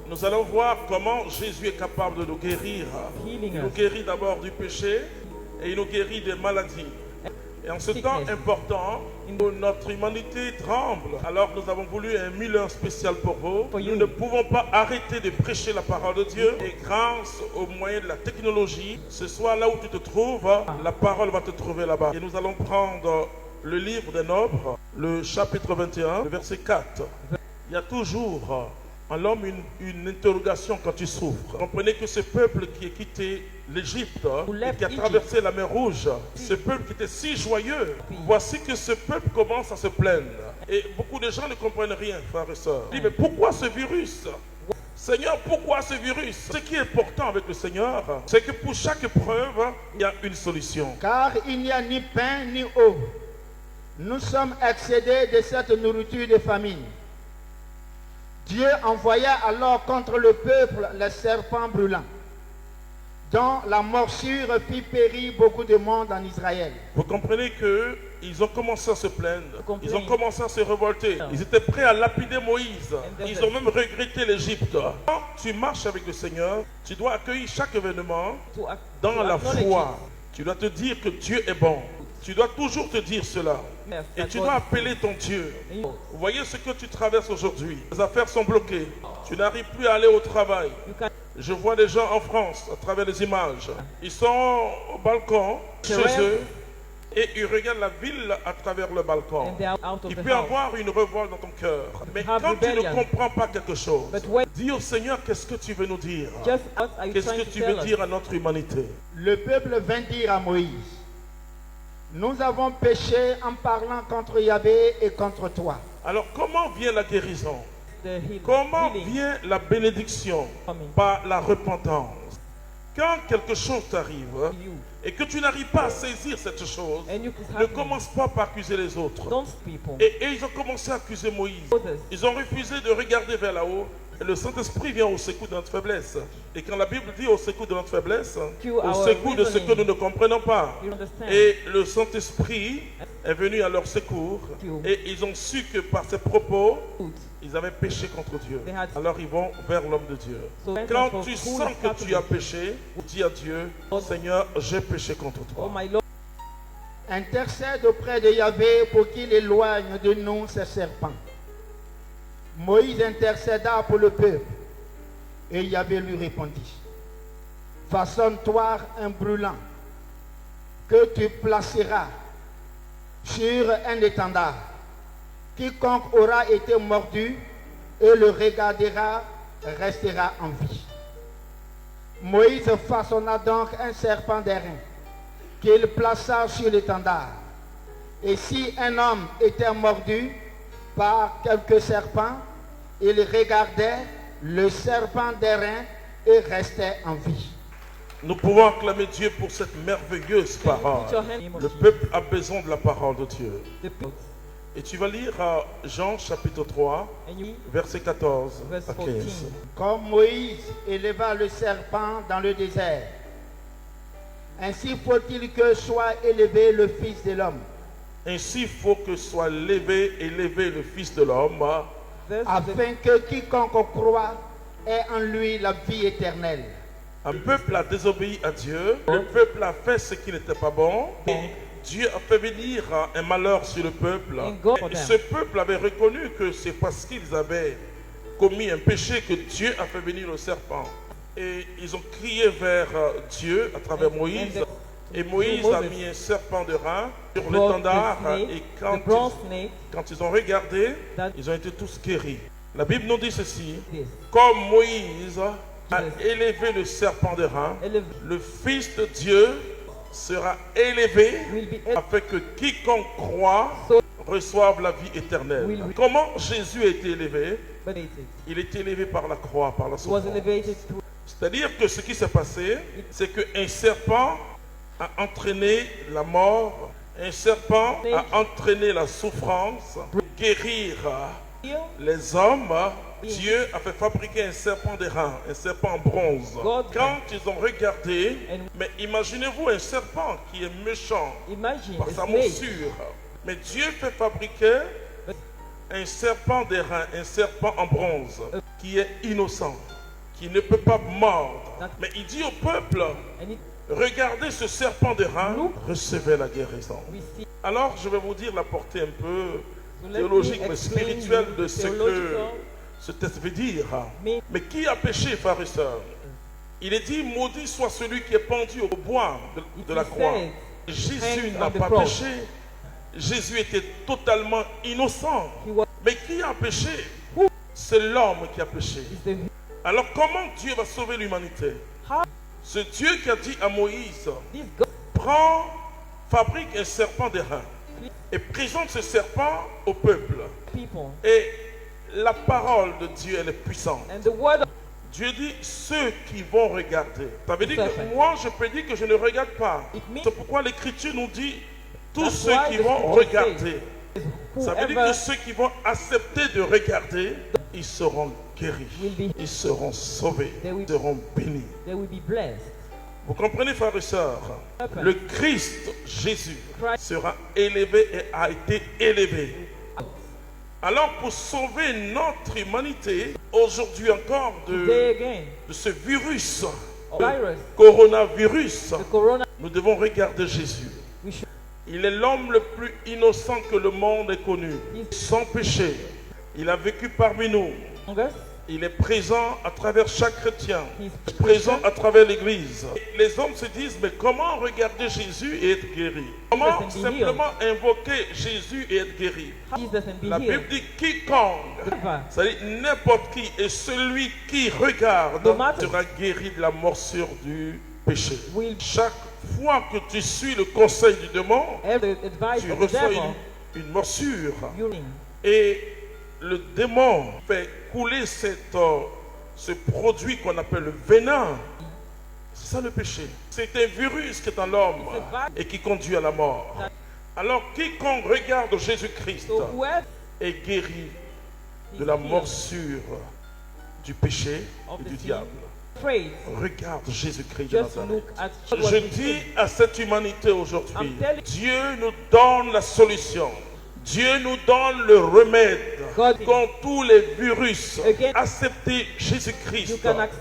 Nous allons voir comment Jésus est capable de nous guérir. Il nous guérit d'abord du péché et il nous guérit des maladies. Et en ce temps important où notre humanité tremble, alors nous avons voulu un Miller spécial pour vous. Nous ne pouvons pas arrêter de prêcher la parole de Dieu. Et grâce au moyen de la technologie, ce soir là où tu te trouves, la parole va te trouver là-bas. Et nous allons prendre le livre des Nombres, le chapitre 21, le verset 4. Il y a toujours en l'homme une interrogation quand il souffre. Comprenez que ce peuple qui a quitté l'Égypte et qui a traversé la mer Rouge, ce peuple qui était si joyeux, voici que ce peuple commence à se plaindre. Et beaucoup de gens ne comprennent rien, frères et sœurs. Ils disent, mais pourquoi ce virus? Seigneur, pourquoi ce virus? Ce qui est important avec le Seigneur, c'est que pour chaque épreuve, il y a une solution. Car il n'y a ni pain ni eau. Nous sommes excédés de cette nourriture de famine. Dieu envoya alors contre le peuple les serpents brûlants, dont la morsure fit périr beaucoup de monde en Israël. Vous comprenez qu'ils ont commencé à se plaindre, ils ont commencé à se révolter, ils étaient prêts à lapider Moïse, ils ont même regretté l'Égypte. Quand tu marches avec le Seigneur, tu dois accueillir chaque événement dans la foi. Tu dois te dire que Dieu est bon. Tu dois toujours te dire cela. Et tu dois appeler ton Dieu. Vous voyez ce que tu traverses aujourd'hui. Les affaires sont bloquées. Tu n'arrives plus à aller au travail. Je vois des gens en France à travers les images. Ils sont au balcon chez eux et ils regardent la ville à travers le balcon. Il peut y avoir une révolte dans ton cœur. Mais quand tu ne comprends pas quelque chose, dis au Seigneur, qu'est-ce que tu veux nous dire? Qu'est-ce que tu veux dire à notre humanité? Le peuple vint dire à Moïse: nous avons péché en parlant contre Yahvé et contre toi. Alors comment vient la guérison? Comment vient la bénédiction? Par la repentance. Quand quelque chose t'arrive et que tu n'arrives pas à saisir cette chose, ne commence pas par accuser les autres. Et ils ont commencé à accuser Moïse. Ils ont refusé de regarder vers là-haut. Et le Saint-Esprit vient au secours de notre faiblesse. Et quand la Bible dit au secours de notre faiblesse, au secours de ce que nous ne comprenons pas. Et le Saint-Esprit est venu à leur secours. Et ils ont su que par ses propos, ils avaient péché contre Dieu. Alors ils vont vers l'homme de Dieu. Quand tu sens que tu as péché, dis à Dieu: Seigneur, j'ai péché contre toi. Intercède auprès de Yahvé pour qu'il éloigne de nous ces serpents. Moïse intercéda pour le peuple et Yahvé lui répondit: façonne-toi un brûlant que tu placeras sur un étendard. Quiconque aura été mordu et le regardera restera en vie. Moïse façonna donc un serpent d'airain qu'il plaça sur l'étendard. Et si un homme était mordu par quelques serpents, il regardait le serpent d'airain et restait en vie. Nous pouvons acclamer Dieu pour cette merveilleuse parole. Le peuple a besoin de la parole de Dieu. Et tu vas lire Jean chapitre 3, verset 14 à 15. Comme Moïse éleva le serpent dans le désert, ainsi faut-il que soit élevé le Fils de l'homme. Ainsi il faut que soit élevé le Fils de l'homme, afin que quiconque croit ait en lui la vie éternelle. Un peuple a désobéi à Dieu, le peuple a fait ce qui n'était pas bon, et Dieu a fait venir un malheur sur le peuple. Et ce peuple avait reconnu que c'est parce qu'ils avaient commis un péché que Dieu a fait venir le serpent. Et ils ont crié vers Dieu à travers Moïse. Et Moïse a mis un serpent de rein sur l'étendard. Et quand ils ont regardé, ils ont été tous guéris. La Bible nous dit ceci: comme Moïse a élevé le serpent de rein, le Fils de Dieu sera élevé afin que quiconque croit reçoive la vie éternelle. Comment Jésus a été élevé? Il est élevé par la croix, par la souffrance. C'est-à-dire que ce qui s'est passé, c'est qu'un serpent a entraîné la mort, un serpent a entraîné la souffrance. Pour guérir les hommes, Dieu a fait fabriquer un serpent d'airain, un serpent en bronze. Quand ils ont regardé, mais imaginez-vous un serpent qui est méchant par sa morsure. Mais Dieu fait fabriquer un serpent d'airain, un serpent en bronze qui est innocent. qui ne peut pas mordre. Mais il dit au peuple, regardez ce serpent d'airain, recevez la guérison. Alors je vais vous dire la portée un peu théologique mais spirituelle de ce que ce texte veut dire. Mais qui a péché, frères et sœurs? Il est dit, maudit soit celui qui est pendu au bois de la croix. Jésus n'a pas péché. Jésus était totalement innocent. Mais qui a péché? C'est l'homme qui a péché. Alors comment Dieu va sauver l'humanité? Ce Dieu qui a dit à Moïse, prends, fabrique un serpent d'airain et présente ce serpent au peuple. Et la parole de Dieu, elle est puissante. Dieu dit, ceux qui vont regarder. Ça veut dire que moi, je peux dire que je ne regarde pas. C'est pourquoi l'Écriture nous dit, tous ceux qui vont regarder. Ça veut dire que ceux qui vont accepter de regarder, ils seront guéris. Ils seront sauvés. Ils seront bénis. Vous comprenez, frères et sœurs? Le Christ, Jésus, sera élevé et a été élevé. Alors pour sauver notre humanité, aujourd'hui encore, de ce virus, coronavirus, nous devons regarder Jésus. Il est l'homme le plus innocent que le monde ait connu, sans péché. Il a vécu parmi nous. Il est présent à travers chaque chrétien, présent à travers l'Église. Les hommes se disent, mais comment regarder Jésus et être guéri? Comment simplement invoquer Jésus et être guéri? La Bible dit quiconque, c'est-à-dire n'importe qui, et celui qui regarde sera guéri de la morsure du péché. Chaque fois que tu suis le conseil du démon, tu reçois une morsure. Et le démon fait couler ce produit qu'on appelle le venin. C'est ça le péché. C'est un virus qui est en l'homme et qui conduit à la mort. Alors quiconque regarde Jésus-Christ est guéri de la morsure du péché et du diable. Regarde Jésus-Christ de Nazareth. Je dis à cette humanité aujourd'hui, Dieu nous donne la solution. Dieu nous donne le remède contre tous les virus. Acceptez Jésus-Christ